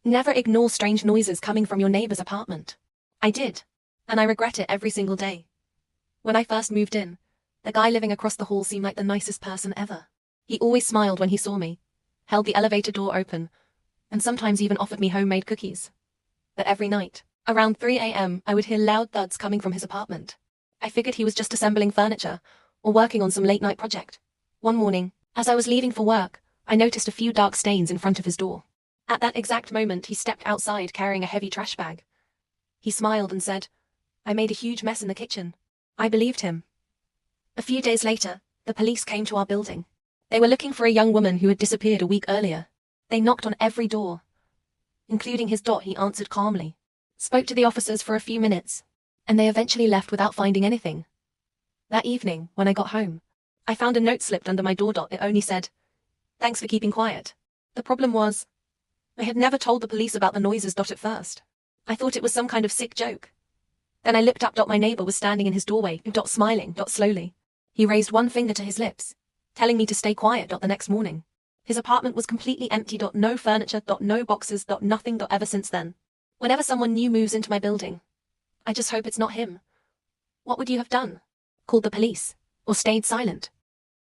Never ignore strange noises coming from your neighbor's apartment. I did, and I regret it every single day. When I first moved in, the guy living across the hall seemed like the nicest person ever. He always smiled when he saw me, held the elevator door open, and sometimes even offered me homemade cookies. But every night, around 3 a.m., I would hear loud thuds coming from his apartment. I figured he was just assembling furniture or working on some late-night project. One morning, as I was leaving for work, I noticed a few dark stains in front of his door. At that exact moment, he stepped outside carrying a heavy trash bag. He smiled and said, "I made a huge mess in the kitchen." I believed him. A few days later, the police came to our building. They were looking for a young woman who had disappeared a week earlier. They knocked on every door, including his. He answered calmly, spoke to the officers for a few minutes, and they eventually left without finding anything. That evening, when I got home, I found a note slipped under my door. It only said, "Thanks for keeping quiet." The problem was, I had never told the police about the noises. At first, I thought it was some kind of sick joke. Then I looked up. My neighbor was standing in his doorway, smiling. Slowly, he raised one finger to his lips, telling me to stay quiet. The next morning, his apartment was completely empty. No furniture. No boxes. Nothing. Ever since then, whenever someone new moves into my building, I just hope it's not him. What would you have done? Called the police? Or stayed silent?